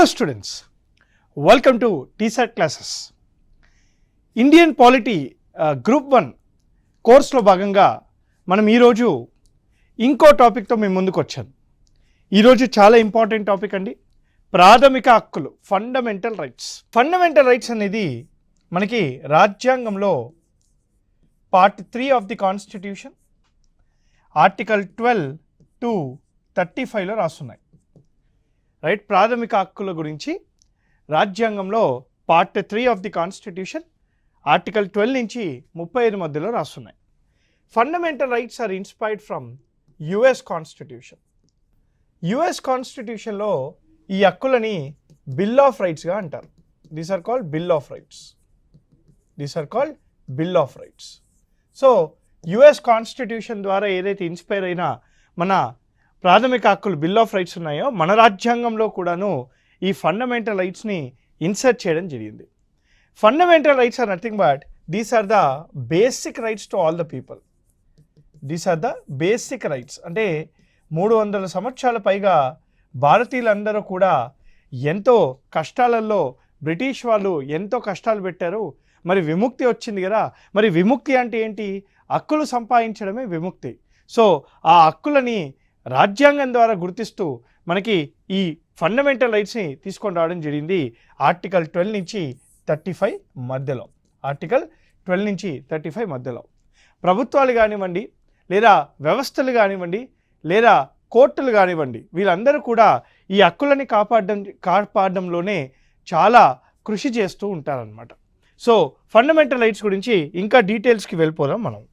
Hello students, welcome to T-SAT classes. Indian polity group 1 కోర్స్లో భాగంగా మనం ఈరోజు ఇంకో టాపిక్తో మేము ముందుకు వచ్చాను. ఈరోజు చాలా ఇంపార్టెంట్ టాపిక్ అండి, ప్రాథమిక హక్కులు, ఫండమెంటల్ రైట్స్. ఫండమెంటల్ రైట్స్ అనేది మనకి రాజ్యాంగంలో part 3 of the constitution article 12 to 35లో రాస్తున్నాయి. రైట్, ప్రాథమిక హక్కుల గురించి రాజ్యాంగంలో part 3 of the constitution article 12 నుంచి 35 మధ్యలో రాస్తున్నాయి. Fundamental rights are inspired from US constitution. US కాన్స్టిట్యూషన్లో ఈ హక్కులని బిల్ ఆఫ్ రైట్స్గా అంటారు. These are called bill of rights. These are called bill of rights. So US constitution ద్వారా ఏదైతే ఇన్స్పైర్ అయినా మన ప్రాథమిక హక్కులు బిల్ ఆఫ్ రైట్స్ ఉన్నాయో, మన రాజ్యాంగంలో కూడాను ఈ ఫండమెంటల్ రైట్స్ని ఇన్సర్ట్ చేయడం జరిగింది. Fundamental rights are nothing but these are the basic rights to all the people. These are the basic rights. అంటే 300 సంవత్సరాల పైగా భారతీయులందరూ కూడా ఎంతో కష్టాలలో, బ్రిటిష్ వాళ్ళు ఎంతో కష్టాలు పెట్టారు. మరి విముక్తి వచ్చింది కదా. మరి విముక్తి అంటే ఏంటి? హక్కులు సంపాదించడమే విముక్తి. సో ఆ హక్కులని రాజ్యాంగం ద్వారా గుర్తిస్తూ మనకి ఈ ఫండమెంటల్ రైట్స్ని తీసుకొని రావడం జరిగింది ఆర్టికల్ 12 నుంచి 35 మధ్యలో. ఆర్టికల్ 12 నుంచి 35 మధ్యలో ప్రభుత్వాలు కానివ్వండి, లేదా వ్యవస్థలు కానివ్వండి, లేదా కోర్టులు కానివ్వండి, వీళ్ళందరూ కూడా ఈ హక్కులని కాపాడడంలోనే చాలా కృషి చేస్తూ ఉంటారనమాట. సో ఫండమెంటల్ రైట్స్ గురించి ఇంకా డీటెయిల్స్కి వెళ్ళిపోదాం మనం.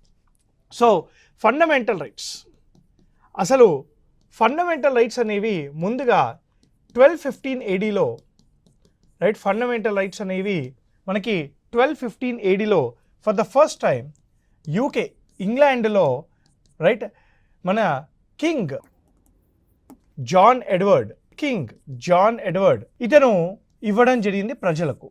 సో ఫండమెంటల్ రైట్స్, అసలు ఫండమెంటల్ రైట్స్ అనేవి ముందుగా 1215 ADలో, రైట్, ఫండమెంటల్ రైట్స్ అనేవి మనకి 1215 ADలో for the first time UK, ఇంగ్లాండ్లో, రైట్, మన కింగ్ జాన్ ఎడ్వర్డ్ ఇతను ఇవ్వడం జరిగింది ప్రజలకు.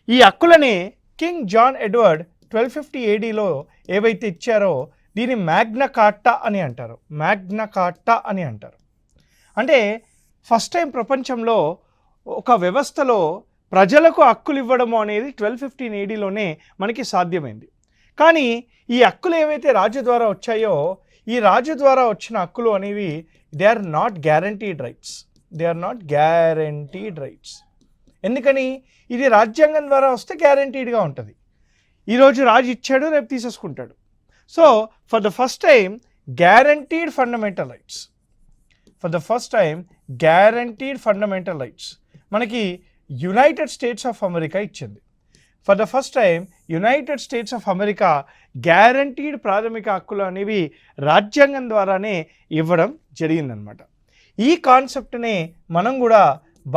ఈ హక్కులని కింగ్ జాన్ ఎడ్వర్డ్ 1250 ADలో ఏవైతే ఇచ్చారో దీన్ని మ్యాగ్నా కార్టా అని అంటారు. మ్యాగ్నా కార్టా అని అంటారు. అంటే ఫస్ట్ టైం ప్రపంచంలో ఒక వ్యవస్థలో ప్రజలకు హక్కులు ఇవ్వడము అనేది 1215 ADలోనే మనకి సాధ్యమైంది. కానీ ఈ హక్కులు ఏవైతే రాజు ద్వారా వచ్చాయో, ఈ రాజు ద్వారా వచ్చిన హక్కులు అనేవి they are not guaranteed rights. They are not guaranteed rights. ఎందుకని? ఇది రాజ్యాంగం ద్వారా వస్తే గ్యారంటీడ్గా ఉంటుంది. ఈరోజు రాజు ఇచ్చాడు, రేపు తీసేసుకుంటాడు. So for the first time guaranteed fundamental rights. For the first time guaranteed fundamental rights మనకి యునైటెడ్ స్టేట్స్ ఆఫ్ అమెరికా ఇచ్చింది. For the first time United States of America guaranteed ప్రాథమిక హక్కులు అనేవి రాజ్యాంగం ద్వారానే ఇవ్వడం జరిగిందనమాట. ఈ కాన్సెప్ట్నే మనం కూడా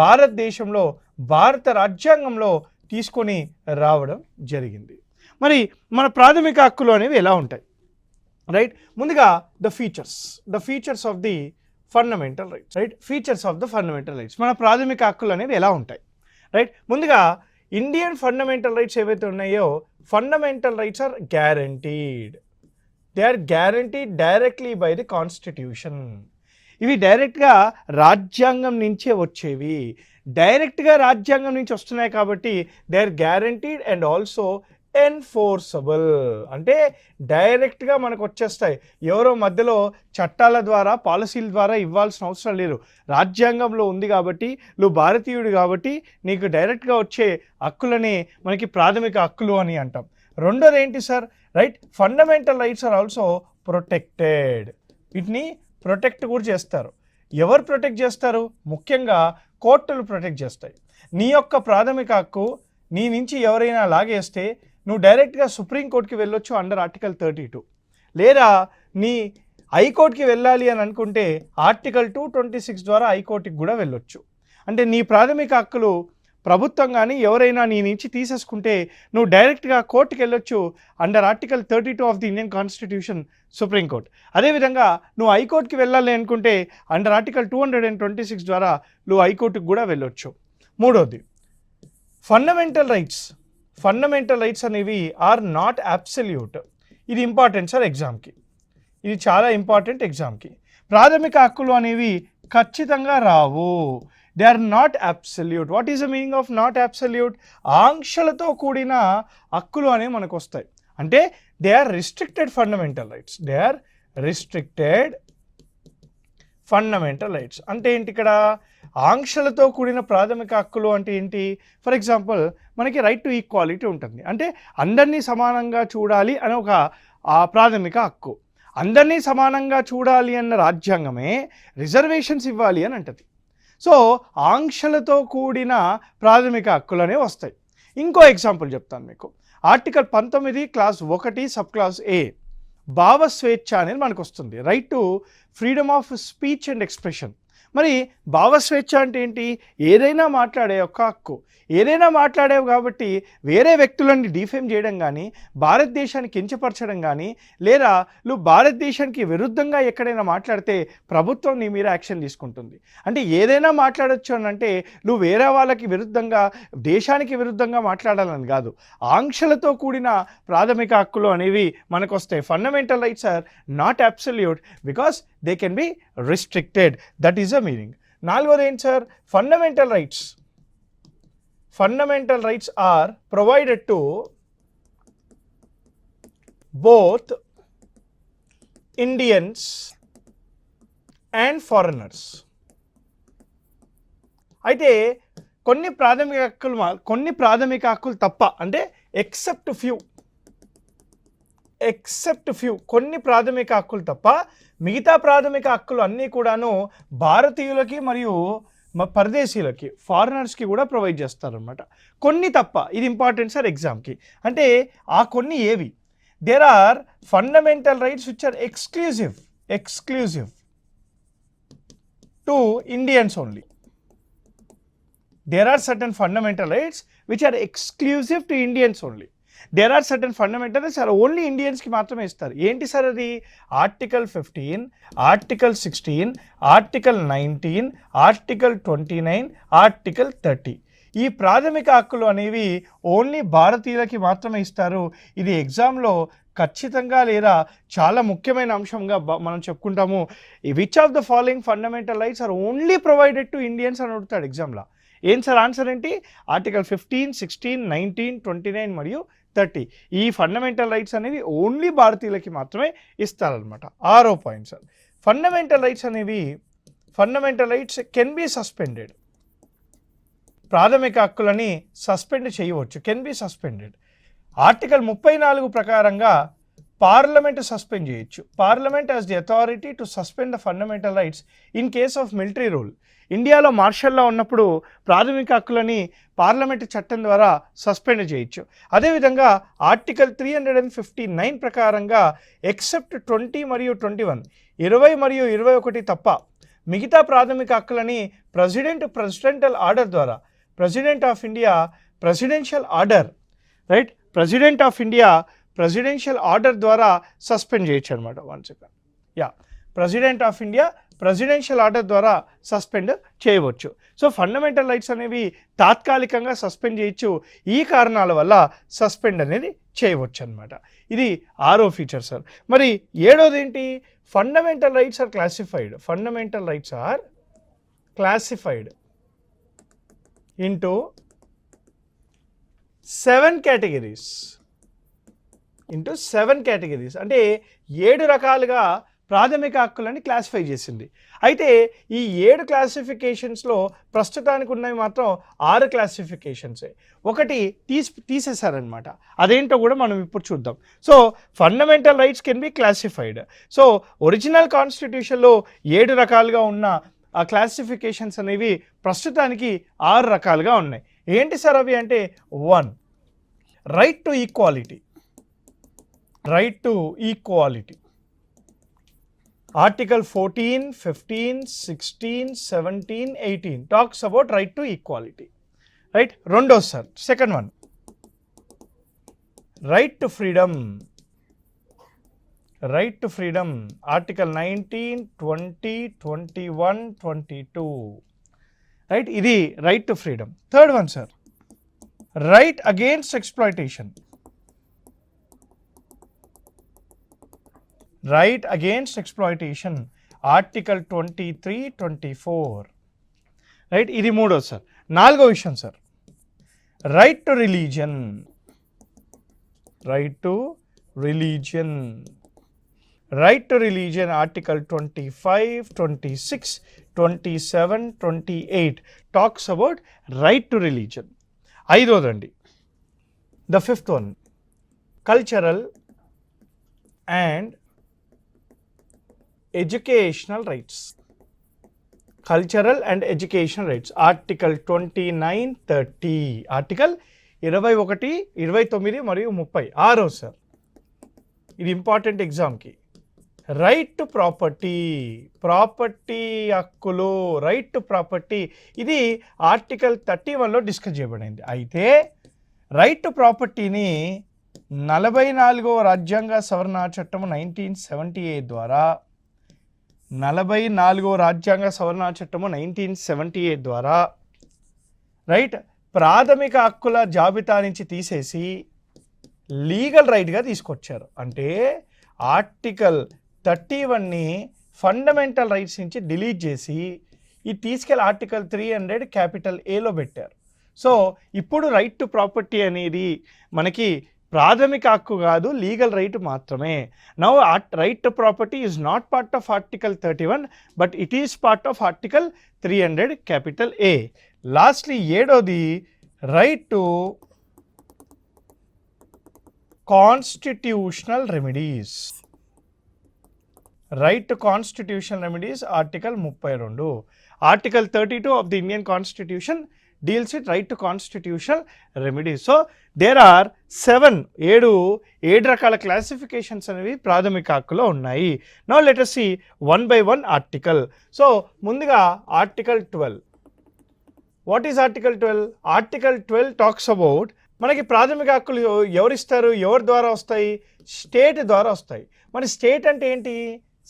భారతదేశంలో, భారత రాజ్యాంగంలో తీసుకొని రావడం జరిగింది. మరి మన ప్రాథమిక హక్కులు అనేవి ఎలా ఉంటాయి? రైట్, ముందుగా the features of the fundamental rights. Right, features of the fundamental rights, మన ప్రాథమిక హక్కులు అనేవి ఎలా ఉంటాయి? రైట్, ముందుగా ఇండియన్ ఫండమెంటల్ రైట్స్ ఏవైతే ఉన్నాయో, fundamental rights are guaranteed. They are guaranteed directly by the constitution. ఇవి డైరెక్ట్గా రాజ్యాంగం నుంచే వచ్చేవి. డైరెక్ట్గా రాజ్యాంగం నుంచి వస్తున్నాయి కాబట్టి they are guaranteed and also enforceable. అంటే డైరెక్ట్గా మనకు వచ్చేస్తాయి. ఎవరో మధ్యలో చట్టాల ద్వారా, పాలసీల ద్వారా ఇవ్వాల్సిన అవసరం లేదు. రాజ్యాంగంలో ఉంది కాబట్టి, నువ్వు భారతీయుడు కాబట్టి నీకు డైరెక్ట్గా వచ్చే హక్కులని మనకి ప్రాథమిక హక్కులు అని అంటాం. రెండోది ఏంటి sir? Right, fundamental rights are also protected. వీటిని ప్రొటెక్ట్ కూడా చేస్తారు. ఎవరు ప్రొటెక్ట్ చేస్తారు? ముఖ్యంగా కోర్టులు ప్రొటెక్ట్ చేస్తాయి. నీ యొక్క ప్రాథమిక హక్కు నీ నుంచి ఎవరైనా లాగేస్తే నువ్వు డైరెక్ట్గా సుప్రీంకోర్టుకి వెళ్ళొచ్చు అండర్ ఆర్టికల్ 32, లేదా నీ హైకోర్టుకి వెళ్ళాలి అని అనుకుంటే ఆర్టికల్ 226 ద్వారా హైకోర్టుకి కూడా వెళ్ళొచ్చు. అంటే నీ ప్రాథమిక హక్కులు ప్రభుత్వం కానీ ఎవరైనా నీ నుంచి తీసేసుకుంటే నువ్వు డైరెక్ట్గా కోర్టుకి వెళ్ళొచ్చు under article 32 of the Indian constitution, supreme court. అదేవిధంగా నువ్వు హైకోర్టుకి వెళ్ళాలి అనుకుంటే అండర్ ఆర్టికల్ 226 ద్వారా నువ్వు హైకోర్టుకి కూడా వెళ్ళొచ్చు. మూడోది, ఫండమెంటల్ రైట్స్ అనేవి ఆర్ నాట్ అబ్సల్యూట్. ఇది ఇంపార్టెంట్ సార్ ఎగ్జామ్కి. ఇది చాలా ఇంపార్టెంట్ ఎగ్జామ్కి. ప్రాథమిక హక్కులు అనేవి ఖచ్చితంగా రావు. They are not absolute. What is the meaning of not absolute? ఆంక్షలతో కూడిన హక్కులు అనేవి మనకు వస్తాయి. అంటే they are restricted fundamental rights. They are restricted fundamental rights. అంటే ఏంటి ఇక్కడ? ఆంక్షలతో కూడిన ప్రాథమిక హక్కులు అంటే ఏంటి? ఫర్ ఎగ్జాంపుల్ మనకి రైట్ టు ఈక్వాలిటీ ఉంటుంది. అంటే అందరినీ సమానంగా చూడాలి అనే ఒక ప్రాథమిక హక్కు. అందరినీ సమానంగా చూడాలి అన్న రాజ్యాంగమే రిజర్వేషన్స్ ఇవ్వాలి అని అంటది. సో ఆంక్షలతో కూడిన ప్రాథమిక హక్కులు అనేవి వస్తాయి. ఇంకో ఎగ్జాంపుల్ చెప్తాను మీకు. ఆర్టికల్ 19 క్లాస్ 1 సబ్ క్లాస్ ఏ భావ స్వేచ్ఛ అనేది మనకు వస్తుంది. Right to freedom of speech and expression. మరి భావ స్వేచ్ఛ అంటే ఏంటి? ఏదైనా మాట్లాడే ఒక హక్కు. ఏదైనా మాట్లాడేవు కాబట్టి వేరే వ్యక్తులని డిఫేమ్ చేయడం కానీ, భారతదేశాన్ని కించపరచడం కానీ, లేదా నువ్వు భారతదేశానికి విరుద్ధంగా ఎక్కడైనా మాట్లాడితే ప్రభుత్వం నీ మీద యాక్షన్ తీసుకుంటుంది. అంటే ఏదైనా మాట్లాడొచ్చు అని అంటే నువ్వు వేరే వాళ్ళకి విరుద్ధంగా, దేశానికి విరుద్ధంగా మాట్లాడాలని కాదు. ఆంక్షలతో కూడిన ప్రాథమిక హక్కులు అనేవి మనకు వస్తాయి. Fundamental rights are not absolute because they can be restricted. That is the meaning. నాలుగోది ఏంటి sir? Fundamental rights. Fundamental rights are provided to both Indians and foreigners. అయితే కొన్ని ప్రాథమిక హక్కులు తప్ప, అంటే ఎక్సెప్ట్ ఫ్యూ కొన్ని ప్రాథమిక హక్కులు తప్ప మిగతా ప్రాథమిక హక్కులు అన్నీ కూడాను భారతీయులకి మరియు పరదేశీయులకి, ఫారినర్స్కి కూడా ప్రొవైడ్ చేస్తారనమాట. కొన్ని తప్ప. ఇది ఇంపార్టెంట్ సార్ ఎగ్జామ్కి. అంటే ఆ కొన్ని ఏవి? There are fundamental rights which are exclusive to Indians only. There are certain fundamental rights which are exclusive to Indians only. There are certain fundamental rights are only Indians కి మాత్రమే ఇస్తారు. ఏంటి sir అది? Article 15, article 16, article 19, article 29, article 30. ఈ ప్రాథమిక హక్కులు అనేవి only భారతీయులకి మాత్రమే ఇస్తారు. ఇది ఎగ్జామ్లో ఖచ్చితంగా లేదా చాలా ముఖ్యమైన అంశంగా మనం చెప్పుకుంటాము. Which of the following fundamental rights are only provided to Indians అని అడుగుతాడు ఎగ్జామ్లో. ఏం సార్ ఆన్సర్ ఏంటి? ఆర్టికల్ 15, 16, 19, 29 మరియు 30. ఈ ఫండమెంటల్ రైట్స్ అనేవి ఓన్లీ భారతీయులకి మాత్రమే ఇస్తారనమాట. 6వ point sir. Fundamental rights can B suspended. ప్రాథమిక హక్కులని సస్పెండ్ చేయవచ్చు. Can be suspended. ఆర్టికల్ 34 ప్రకారంగా పార్లమెంట్ సస్పెండ్ చేయొచ్చు. Parliament has the authority to suspend the fundamental rights in case of military rule. ఇండియాలో మార్షల్లో ఉన్నప్పుడు ప్రాథమిక హక్కులని పార్లమెంట్ చట్టం ద్వారా సస్పెండ్ చేయొచ్చు. అదేవిధంగా ఆర్టికల్ 359 ప్రకారంగా ఎక్సెప్ట్ 20 మరియు 21, 20 మరియు 21 తప్ప మిగతా ప్రాథమిక హక్కులని ప్రెసిడెంషియల్ ఆర్డర్ ద్వారా, president of India presidential order ద్వారా సస్పెండ్ చేయొచ్చు అనమాట. 1 second. President of India presidential order ద్వారా సస్పెండ్ చేయవచ్చు. సో ఫండమెంటల్ రైట్స్ అనేవి తాత్కాలికంగా సస్పెండ్ చేయొచ్చు. ఈ కారణాల వల్ల సస్పెండ్ అనేది చేయవచ్చు అనమాట. ఇది 6వ ఫీచర్ సార్. మరి 7వది ఏంటి? Fundamental rights are classified. Fundamental rights are classified into 7 categories. అంటే 7 రకాలుగా ప్రాథమిక హక్కులని క్లాసిఫై చేసింది. అయితే ఈ 7 క్లాసిఫికేషన్స్లో ప్రస్తుతానికి ఉన్నవి మాత్రం 6 క్లాసిఫికేషన్సే. ఒకటి తీసేశారనమాట. అదేంటో కూడా మనం ఇప్పుడు చూద్దాం. So fundamental rights can be classified. So original కాన్స్టిట్యూషన్లో 7 రకాలుగా ఉన్న ఆ క్లాసిఫికేషన్స్ అనేవి ప్రస్తుతానికి 6 రకాలుగా ఉన్నాయి. ఏంటి సార్ అవి అంటే? 1, right to equality. Article 14, 15, 16, 17, 18 talks about right to equality. Right? Rondo sir. Second one. Right to freedom. Article 19, 20, 21, 22. Right? Idi right to freedom. Third one sir. Right against exploitation. Right against exploitation, Article 23, 24. Right, ఇది మూడో sir. నాలుగో విషయం sir, right to religion. Right to religion. Right to religion article 25, 26, 27, 28 talks about right to religion. ఐదోదండి, the fifth one, cultural and educational rights. Cultural and educational rights article 29, 30. Article 21, 29 మరియు 30. ఆరో sir, ఇది important ఎగ్జామ్కి, right to property. Property హక్కులు, right to property, ఇది article 31లో discuss చేయబడింది. అయితే రైట్ టు ప్రాపర్టీని 44వ రాజ్యాంగ సవరణ చట్టం 1978 ద్వారా, 44వ రాజ్యాంగ సవరణ చట్టము 1978 ద్వారా రైట్ ప్రాథమిక హక్కుల జాబితా నుంచి తీసేసి లీగల్ రైట్గా తీసుకొచ్చారు. అంటే ఆర్టికల్ 31ని ఫండమెంటల్ రైట్స్ నుంచి డిలీట్ చేసి ఇది తీసుకెళ్ళి ఆర్టికల్ 300 క్యాపిటల్ ఏలో పెట్టారు. సో ఇప్పుడు రైట్ టు ప్రాపర్టీ అనేది మనకి ప్రాథమిక హక్కు కాదు, లీగల్ రైట్ మాత్రమే. Now right to property is not part of article 31 but it is part of article 300 capital A. Lastly ఏడోది, right to constitutional remedies. Right to constitutional remedies article 32. Article 32 of the Indian constitution deals with right to constitutional remedies. So there are 7 రకాల classifications అనేవి ప్రాథమిక హక్కులో ఉన్నాయి. Now let us see one by one article. So ముందుగా article 12. What is article 12? Article 12 talks about మనకి ప్రాథమిక హక్కులు ఎవరిస్తారు, ఎవరి ద్వారా వస్తాయి? స్టేట్ ద్వారా వస్తాయి. మరి స్టేట్ అంటే ఏంటి?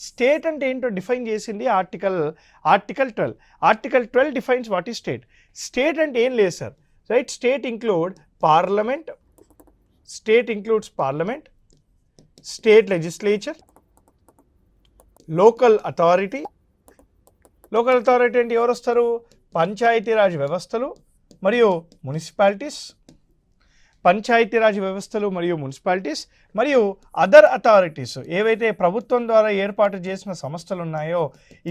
స్టేట్ అంటే ఏంటో డిఫైన్ చేసింది article 12. Article 12 defines what is state. State అంటే ఏం లేదు sir, right? State includes parliament, state legislature, local authority. Local authority అంటే ఎవరు వస్తారు? పంచాయతీరాజ్ వ్యవస్థలు మరియు మున్సిపాలిటీస్, మరియు అదర్ అథారిటీస్. ఏవైతే ప్రభుత్వం ద్వారా ఏర్పాటు చేసిన సంస్థలు ఉన్నాయో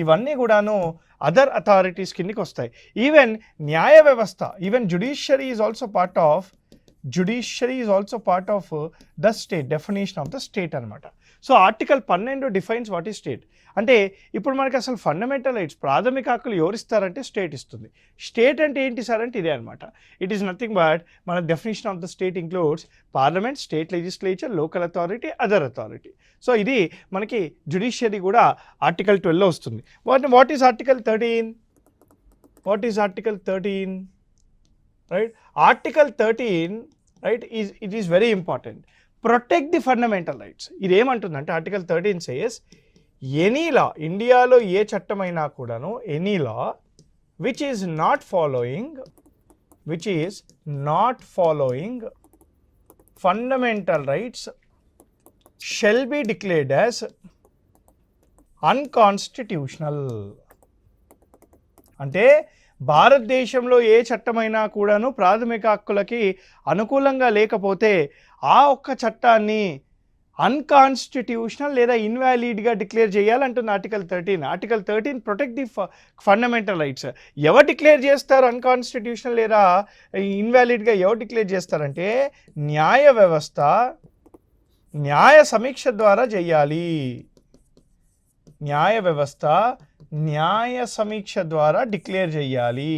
ఇవన్నీ కూడాను అదర్ అథారిటీస్ కిందకి వస్తాయి. ఈవెన్ న్యాయ వ్యవస్థ, even judiciary is also part of the state, definition of the state అనమాట. So article 12 defines what is state. అంటే ఇప్పుడు మనకి అసలు ఫండమెంటల్ రైట్స్, ప్రాథమిక హక్కులు ఎవరిస్తారంటే స్టేట్ ఇస్తుంది. స్టేట్ అంటే ఏంటి సార్ అంటే ఇదే అనమాట. ఇట్ ఈస్ నథింగ్ బట్ మన definition of the state includes parliament, state legislature, local authority, other authority. So ఇది మనకి జుడిషియరీ కూడా ఆర్టికల్ 12లో వస్తుంది. What is article 13? Right, article 13 right it is very important. Protect the fundamental rights. ఇది ఏమంటుందంటే article 13 says any law, ఇండియాలో ఏ చట్టమైనా కూడాను any law which is not following fundamental rights shall be declared as unconstitutional. అంటే భారతదేశంలో ఏ చట్టమైనా కూడాను ప్రాథమిక హక్కులకి అనుకూలంగా లేకపోతే ఆ ఒక్క చట్టాన్ని అన్కాన్స్టిట్యూషనల్ లేదా ఇన్వాలిడ్గా డిక్లేర్ చేయాలంటుంది article 13. Article 13 protect the fundamental rights. ఎవరు డిక్లేర్ చేస్తారు అన్కాన్స్టిట్యూషనల్ లేదా ఇన్వాలిడ్గా? ఎవరు డిక్లేర్ చేస్తారంటే న్యాయ వ్యవస్థ న్యాయ సమీక్ష ద్వారా చేయాలి. న్యాయ సమీక్ష ద్వారా డిక్లేర్ చేయాలి.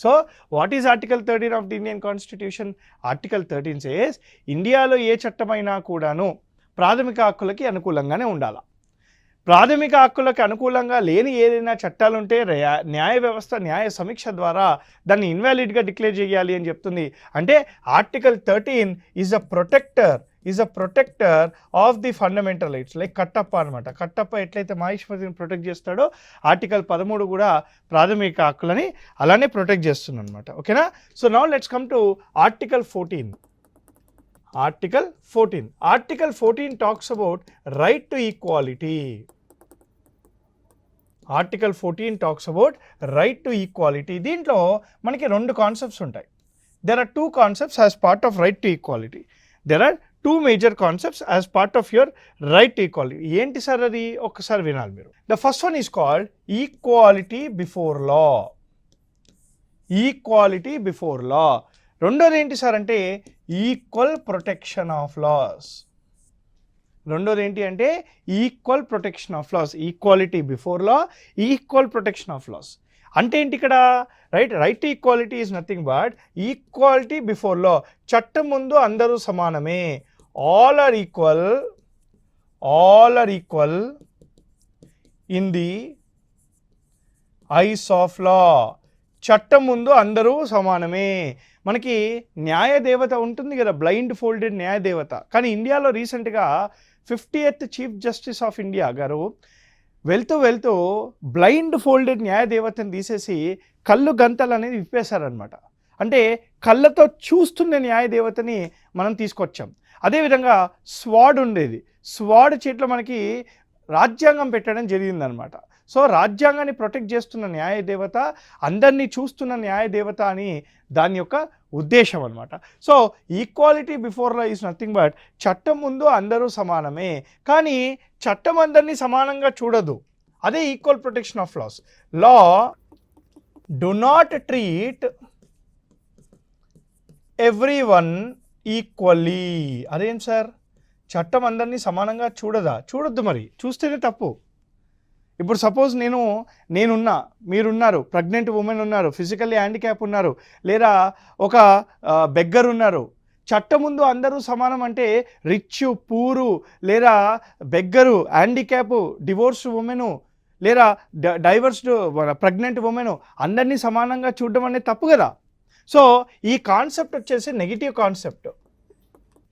So what is article 13 of the Indian constitution? Article 13 says ఇండియాలో ఏ చట్టమైనా కూడాను ప్రాథమిక హక్కులకి అనుకూలంగానే ఉండాలి. ప్రాథమిక హక్కులకు అనుకూలంగా లేని ఏదైనా చట్టాలుంటే న్యాయ వ్యవస్థ న్యాయ సమీక్ష ద్వారా దాన్ని ఇన్వాలిడ్గా డిక్లేర్ చేయాలి అని చెప్తుంది. అంటే article 13 is a protector of the fundamental rights. Like Kattappa అనమాట. కట్టప్ప ఎట్లయితే మహేశ్వరిని ప్రొటెక్ట్ చేస్తాడో ఆర్టికల్ 13 కూడా ప్రాథమిక హక్కులని అలానే ప్రొటెక్ట్ చేస్తుంది అనమాట. ఓకేనా? So now let's come to article 14. Article 14 talks about right to equality. Article 14 talks about right to equality. దీంట్లో మనకి 2 కాన్సెప్ట్స్ ఉంటాయి. There are 2 concepts as part of right to equality. There are 2 major concepts as part of your right to equality. ఏంటి sir అది? ఒక్కసారి వినాలి మీరు. The first one is called equality before law. Equality before law. రెండోది ఏంటి sir అంటే equal protection of loss. రెండోది ఏంటి అంటే equal protection of laws. Equality before law, equal protection of laws. అంటే ఏంటి ఇక్కడ? Right to equality is nothing but equality before law. చట్టం ముందు అందరూ సమానమే. All are equal in the eyes of law. చట్టం ముందు అందరూ సమానమే. మనకి న్యాయదేవత ఉంటుంది కదా, బ్లైండ్ ఫోల్డెడ్ న్యాయదేవత. కానీ ఇండియాలో రీసెంట్గా 50th chief justice of India గారు వెళ్తూ బ్లైండ్ ఫోల్డెడ్ న్యాయదేవతను తీసేసి కళ్ళు గంతలు అనేది విప్పేశారనమాట. అంటే కళ్ళతో చూస్తున్న న్యాయదేవతని మనం తీసుకొచ్చాం. అదేవిధంగా స్వాడ్ ఉండేది. స్వాడ్ చేతిలో మనకి రాజ్యాంగం పెట్టడం జరిగిందనమాట. సో రాజ్యాంగాన్ని ప్రొటెక్ట్ చేస్తున్న న్యాయదేవత, అందరినీ చూస్తున్న న్యాయదేవత అని దాని యొక్క ఉద్దేశం అనమాట. So equality before law is nothing but చట్టం ముందు అందరూ సమానమే. కానీ చట్టం అందరినీ సమానంగా చూడదు. అదే equal protection of laws. Law do not treat everyone equally. అదేం సార్? చట్టం అందరినీ సమానంగా చూడదా? చూడొద్దు. మరి చూస్తేనే తప్పు. ఇప్పుడు సపోజ్ నేనున్నా, మీరున్నారు, ప్రెగ్నెంట్ ఉమెన్ ఉన్నారు, ఫిజికల్లీ హ్యాండిక్యాప్ ఉన్నారు, లేదా ఒక బెగ్గర్ ఉన్నారు. చట్టం ముందు అందరూ సమానం అంటే రిచ్, పూరు, లేదా బెగ్గరు, హ్యాండిక్యాప్, డివోర్స్డ్ ఉమెను, లేదా డైవర్స్డ్ ప్రెగ్నెంట్ ఉమెను అందరినీ సమానంగా చూడడం అనేది తప్పు కదా. సో ఈ కాన్సెప్ట్ వచ్చేసి నెగిటివ్ కాన్సెప్ట్.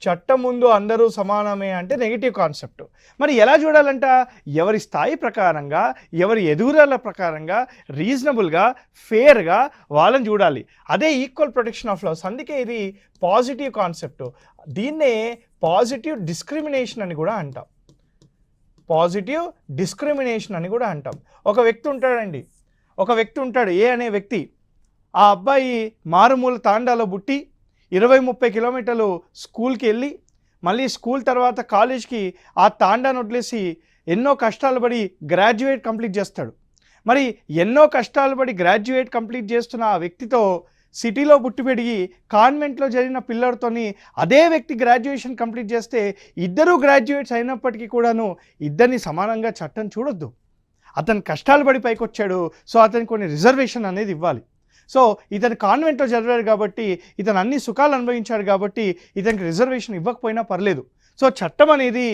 చట్టం ముందు అందరూ సమానమే అంటే నెగిటివ్ కాన్సెప్ట్. మరి ఎలా చూడాలంట? ఎవరి స్థాయి ప్రకారంగా, ఎవరి ఎదుగుదల ప్రకారంగా, రీజనబుల్గా, ఫేర్గా వాళ్ళని చూడాలి. అదే ఈక్వల్ ప్రొటెక్షన్ ఆఫ్ లాస్. అందుకే ఇది పాజిటివ్ కాన్సెప్ట్. దీన్నే పాజిటివ్ డిస్క్రిమినేషన్ అని కూడా అంటాం. పాజిటివ్ డిస్క్రిమినేషన్ అని కూడా అంటాం. ఒక వ్యక్తి ఉంటాడు, ఏ అనే వ్యక్తి. ఆ అబ్బాయి మారుమూల తాండాలో పుట్టి 20-30 కిలోమీటర్లు స్కూల్కి వెళ్ళి, మళ్ళీ స్కూల్ తర్వాత కాలేజ్కి ఆ తాండాను వదిలేసి ఎన్నో కష్టాలు పడి గ్రాడ్యుయేట్ కంప్లీట్ చేస్తాడు. మరి ఎన్నో కష్టాలు పడి గ్రాడ్యుయేట్ కంప్లీట్ చేస్తున్న ఆ వ్యక్తితో సిటీలో పుట్టి పెరిగి కాన్వెంట్లో జరిగిన పిల్లలతోని అదే వ్యక్తి గ్రాడ్యుయేషన్ కంప్లీట్ చేస్తే ఇద్దరు గ్రాడ్యుయేట్స్ అయినప్పటికీ కూడాను ఇద్దరిని సమానంగా చట్టం చూడొద్దు. అతను కష్టాలు పడి పైకి వచ్చాడు, సో అతనికి కొన్ని రిజర్వేషన్ అనేది ఇవ్వాలి. సో ఇతను కాన్వెంట్లో చదివాడు కాబట్టి, ఇతను అన్ని సుఖాలు అనుభవించాడు కాబట్టి ఇతనికి రిజర్వేషన్ ఇవ్వకపోయినా పర్లేదు. సో చట్టం అనేది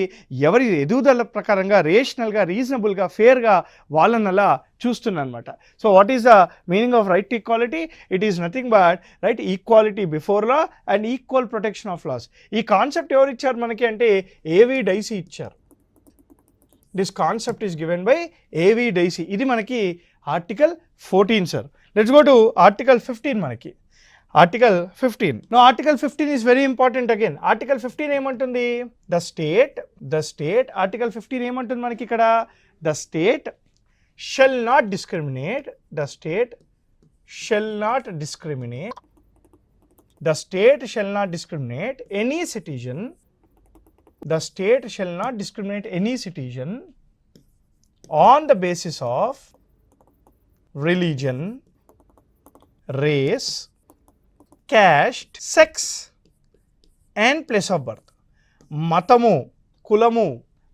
ఎవరి ఎదుగుదల ప్రకారంగా, రేషనల్గా, రీజనబుల్గా, ఫేర్గా వాళ్ళని అలా చూస్తుందన్నమాట. So what is the meaning of right to equality? It is nothing but right equality before law and equal protection of laws. ఈ కాన్సెప్ట్ ఎవరు ఇచ్చారు మనకి అంటే ఏవి డైసీ ఇచ్చారు. This concept is given by A V Dicey. ఇది మనకి article 14 sir. Let's go to article 15. మనకి article 15. No article 15 is very important again. Article 15 ఏమంటుంది? ద స్టేట్ ఆర్టికల్ 15 ఏమంటుంది మనకి ఇక్కడ? The state shall not discriminate. The state shall not discriminate. The state shall not discriminate any citizen. The state shall not discriminate any citizen on the basis of religion, race, caste, sex and place of birth. మతము, కులము,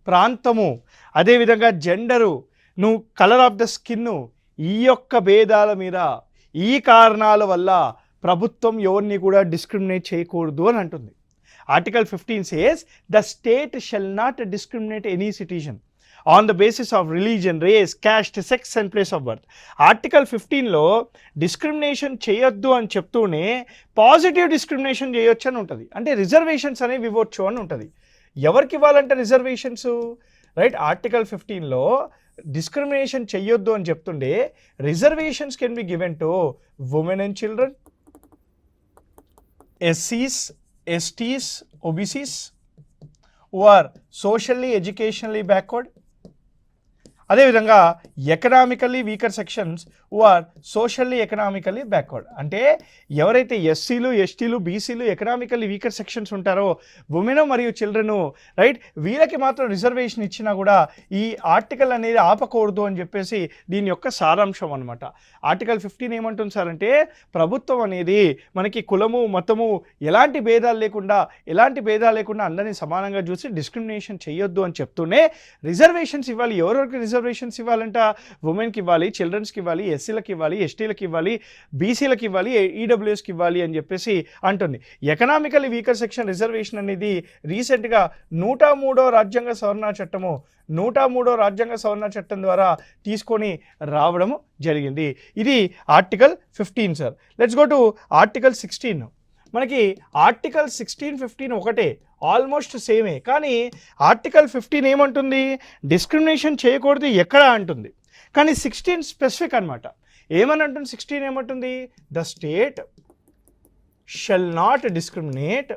ప్రాంతము, అదేవిధంగా gender, నువ్వు colour of the skin, ఈ యొక్క భేదాల మీద, ఈ కారణాల వల్ల ప్రభుత్వం ఎవరిని కూడా డిస్క్రిమినేట్ చేయకూడదు అని అంటుంది. Article 15 says the state shall not discriminate any citizen on the basis of religion, race, caste, sex and place of birth. Article 15లో డిస్క్రిమినేషన్ చేయొద్దు అని చెప్తూనే పాజిటివ్ డిస్క్రిమినేషన్ చేయొచ్చు అని ఉంటుంది. అంటే రిజర్వేషన్స్ అనేవి ఇవ్వచ్చు అని ఉంటుంది. ఎవరికి ఇవ్వాలంటే రిజర్వేషన్స్? రైట్, ఆర్టికల్ 15లో డిస్క్రిమినేషన్ చెయ్యొద్దు అని చెప్తుండే reservations can be given to women and children, SCs, STs, OBCs who are socially, educationally backward. అదేవిధంగా economically weaker sections who are socially economically backward, అంటే ఎవరైతే ఎస్సీలు ఎస్టీలు బీసీలు ఎకనామికల్లీ వీకర్ సెక్షన్స్ ఉంటారో ఉమెన్ మరియు చిల్డ్రన్, రైట్, వీళ్ళకి మాత్రం రిజర్వేషన్ ఇచ్చినా కూడా ఈ ఆర్టికల్ అనేది ఆపకూడదు అని చెప్పేసి దీని యొక్క సారాంశం అనమాట. ఆర్టికల్ 15 ఏమంటుంది సార్ అంటే ప్రభుత్వం అనేది మనకి కులము మతము ఎలాంటి భేదాలు లేకుండా అందరినీ సమానంగా చూసి డిస్క్రిమినేషన్ చేయొద్దు అని చెప్తూనే రిజర్వేషన్స్ ఇవ్వాలి. ఎవరెవరికి రిజర్వేషన్స్ ఇవ్వాలంట? ఉమెన్కి ఇవ్వాలి, చిల్డ్రన్స్కి ఇవ్వాలి, ఎస్సీలకు ఇవ్వాలి, ఎస్టీలకు ఇవ్వాలి, బీసీలకు ఇవ్వాలి, ఈడబ్ల్యూఎస్కి ఇవ్వాలి అని చెప్పేసి అంటుంది. ఎకనామికల్లీ వీకర్ సెక్షన్ రిజర్వేషన్ అనేది రీసెంట్గా 103వ రాజ్యాంగ సవరణ చట్టం ద్వారా తీసుకొని రావడము జరిగింది. ఇది article 15 sir. Let's go to article 16. మనకి ఆర్టికల్ 16, 15 ఒకటే, ఆల్మోస్ట్ సేమే. కానీ ఆర్టికల్ 15 ఏమంటుంది? డిస్క్రిమినేషన్ చేయకూడదు ఎక్కడ అంటుంది. కానీ 16 స్పెసిఫిక్ అనమాట. ఏమని అంటుంది? 16 ఏమంటుంది? The state shall not discriminate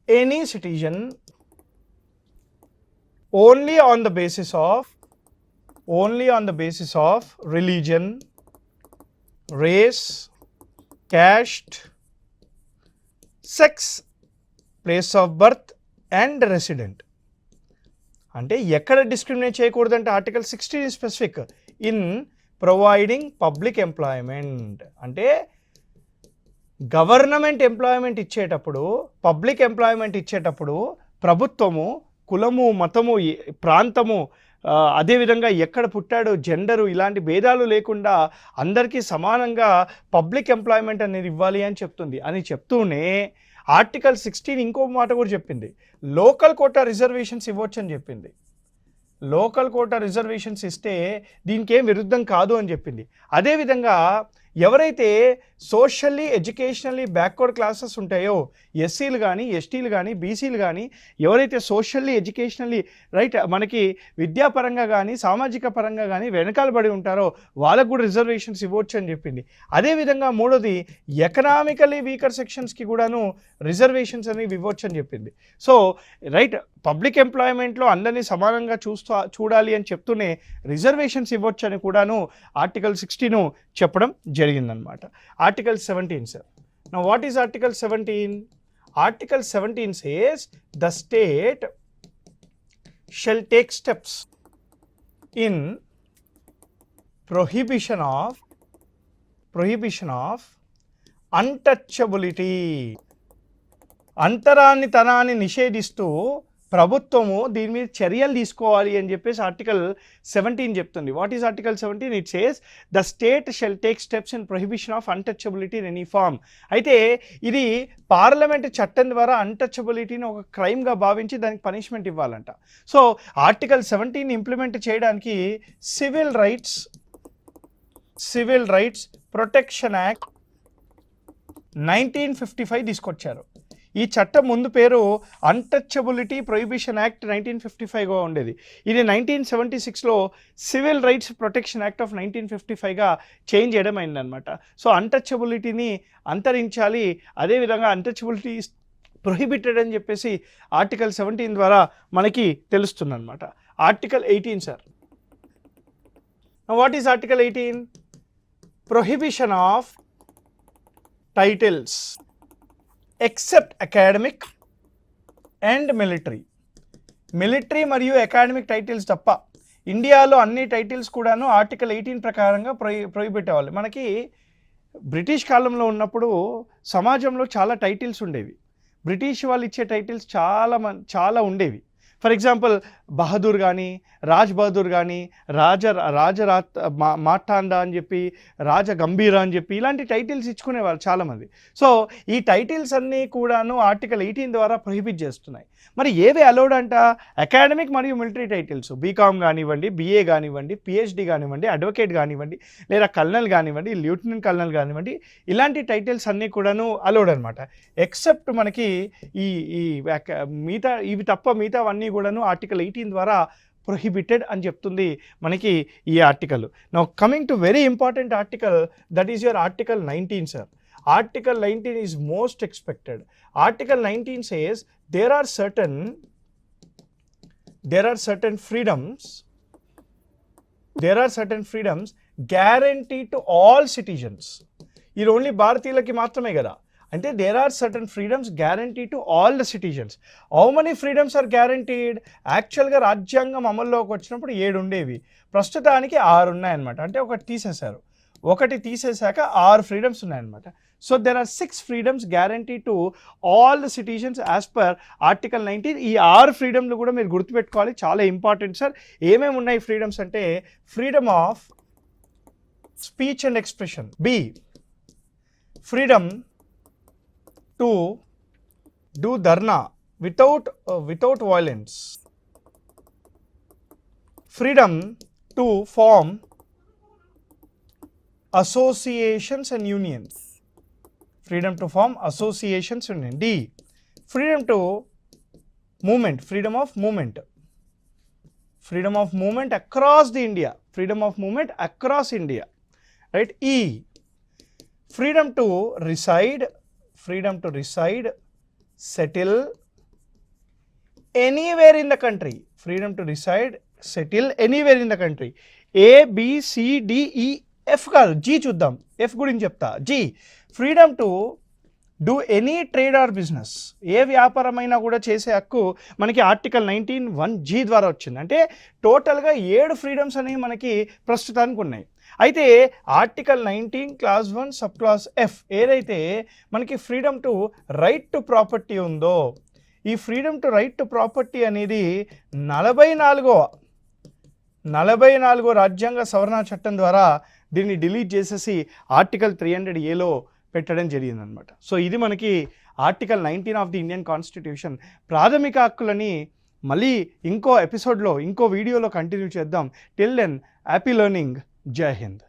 any citizen only on the basis of religion, race, caste, sex, place of birth and resident. అంటే ఎక్కడ డిస్క్రిమినేట్ చేయకూడదంటే article 16 specific in providing public employment. అంటే గవర్నమెంట్ ఎంప్లాయ్మెంట్ ఇచ్చేటప్పుడు, public employment ఇచ్చేటప్పుడు ప్రభుత్వము కులము మతము ప్రాంతము అదేవిధంగా ఎక్కడ పుట్టాడో జెండరు ఇలాంటి భేదాలు లేకుండా అందరికీ సమానంగా పబ్లిక్ ఎంప్లాయ్మెంట్ అనేది ఇవ్వాలి అని చెప్తూనే ఆర్టికల్ 16 ఇంకో మాట కూడా చెప్పింది, లోకల్ కోటా రిజర్వేషన్స్ ఇవ్వచ్చు అని చెప్పింది. లోకల్ కోటా రిజర్వేషన్స్ ఇస్తే దీనికి ఏం విరుద్ధం కాదు అని చెప్పింది. అదేవిధంగా ఎవరైతే సోషల్లీ ఎడ్యుకేషనల్లీ బ్యాక్వర్డ్ క్లాసెస్ ఉంటాయో, ఎస్సీలు కానీ ఎస్టీలు కానీ బీసీలు కానీ ఎవరైతే సోషల్లీ ఎడ్యుకేషనల్లీ రైట్ మనకి విద్యాపరంగా కానీ సామాజిక పరంగా కానీ వెనకాలబడి ఉంటారో వాళ్ళకు కూడా రిజర్వేషన్స్ ఇవ్వచ్చు అని చెప్పింది. అదేవిధంగా మూడోది ఎకనామికల్లీ వీకర్ సెక్షన్స్కి కూడాను రిజర్వేషన్స్ అనేవి ఇవ్వచ్చు అని చెప్పింది. సో రైట్, పబ్లిక్ ఎంప్లాయ్మెంట్లో అందరినీ సమానంగా చూడాలి అని చెప్తూనే రిజర్వేషన్స్ ఇవ్వచ్చు అని కూడాను ఆర్టికల్ 16 చెప్పడం జరిగిందనమాట. Article 17 sir. Now what is article 17? Article 17 says the state shall take steps in prohibition of untouchability. అంతరానితనాన్ని నిషేధిస్తూ ప్రభుత్వము దీని మీద చర్యలు తీసుకోవాలి అని చెప్పేసి ఆర్టికల్ 17 చెప్తుంది. What is article 17? It says the state shall take steps in prohibition of untouchability in any form. అయితే ఇది పార్లమెంట్ చట్టం ద్వారా అన్టచబిలిటీని ఒక క్రైమ్గా భావించి దానికి పనిష్మెంట్ ఇవ్వాలంట. సో ఆర్టికల్ 17 ఇంప్లిమెంట్ చేయడానికి సివిల్ రైట్స్ ప్రొటెక్షన్ యాక్ట్ 1955 తీసుకొచ్చారు. ఈ చట్టం ముందు పేరు అన్టచబిలిటీ ప్రొహిబిషన్ యాక్ట్ 1955గా ఉండేది. ఇది 1976లో civil rights protection act of 1955గా చేంజ్ చేయడం అయిందనమాట. సో అన్టచబిలిటీని అంతరించాలి, అదేవిధంగా అన్టచబిలిటీ ప్రొహిబిటెడ్ అని చెప్పేసి ఆర్టికల్ 17 ద్వారా మనకి తెలుస్తుందన్నమాట. Article 18 sir. What is article 18? Prohibition of titles except academic and military మరియు అకాడమిక్ టైటిల్స్ తప్ప ఇండియాలో అన్ని టైటిల్స్ కూడాను ఆర్టికల్ 18 ప్రకారంగా ప్రొహిబిట్ అవ్వాలి. మనకి బ్రిటిష్ కాలంలో ఉన్నప్పుడు సమాజంలో చాలా టైటిల్స్ ఉండేవి. బ్రిటిష్ వాళ్ళు ఇచ్చే టైటిల్స్ చాలా ఉండేవి. ఫర్ ఎగ్జాంపుల్ బహదూర్ కానీ, రాజ్ బహదూర్ కానీ, మార్తాండా అని చెప్పి, రాజ గంభీర అని చెప్పి ఇలాంటి టైటిల్స్ ఇచ్చుకునేవాళ్ళు చాలామంది. సో ఈ టైటిల్స్ అన్నీ కూడాను ఆర్టికల్ 18 ద్వారా ప్రొహిబిట్ చేస్తున్నాయి. మరి ఏవి అలౌడ్ అంట? అకాడమిక్ మరియు మిలిటరీ టైటిల్స్, బీకామ్ కానివ్వండి, బీఏ కానివ్వండి, పిహెచ్డి కానివ్వండి, అడ్వకేట్ కానివ్వండి, లేదా కల్నల్ కానివ్వండి, లెఫ్టినెంట్ కల్నల్ కానివ్వండి, ఇలాంటి టైటిల్స్ అన్నీ కూడాను అలౌడ్ అనమాట. ఎక్సెప్ట్ మనకి ఇవి తప్ప మిగతావన్నీ కూడాను ఆర్టికల్ 18 ద్వారా ప్రొహిబిటెడ్ అని చెప్తుంది మనకి ఈ article. Now coming to very important article, that is your article 19 sir. Article 19 is most expected. Article 19 says there are certain there are certain freedoms guaranteed to all citizens. ఇది only భారతీయులకి మాత్రమే కదా. అంటే there are certain freedoms guaranteed to all the citizens. How many freedoms are guaranteed? యాక్చువల్గా రాజ్యాంగం అమల్లోకి వచ్చినప్పుడు 7 ఉండేవి, ప్రస్తుతానికి 6 ఉన్నాయన్నమాట. అంటే ఒకటి తీసేశాక 6 ఫ్రీడమ్స్ ఉన్నాయన్నమాట. So there are 6 freedoms guaranteed to all the citizens as per article 19. ఈ 6 ఫ్రీడమ్లు కూడా మీరు గుర్తుపెట్టుకోవాలి, చాలా ఇంపార్టెంట్ సార్. ఏమేమి ఉన్నాయి ఫ్రీడమ్స్ అంటే, freedom of speech and expression, B freedom to do dharna without violence, freedom to form associations and unions, freedom to form associations and unions. D, freedom to movement, freedom of movement across the India, freedom of movement across India, right? E, freedom to reside, settle anywhere in the country, freedom to reside, settle anywhere in the country. A, B, C, D, E, F కాదు, G చూద్దాం. F గురించి చెప్తా. G, freedom to do any trade or business, ఏ వ్యాపారమైనా కూడా చేసే హక్కు మనకి ఆర్టికల్ 19(1) జీ ద్వారా వచ్చింది. అంటే టోటల్గా 7 ఫ్రీడమ్స్ అనేవి మనకి ప్రస్తుతానికి ఉన్నాయి. అయితే article 19 class 1 sub class F ఏదైతే మనకి freedom to right to property ఉందో, ఈ freedom to right to property అనేది 44వ రాజ్యాంగ సవరణ చట్టం ద్వారా దీన్ని డిలీట్ చేసేసి ఆర్టికల్ 300(a)లో పెట్టడం జరిగిందనమాట. సో ఇది మనకి article 19 of the Indian constitution. ప్రాథమిక హక్కులని మళ్ళీ ఇంకో ఎపిసోడ్లో ఇంకో వీడియోలో కంటిన్యూ చేద్దాం. Till then happy learning. Jai Hind.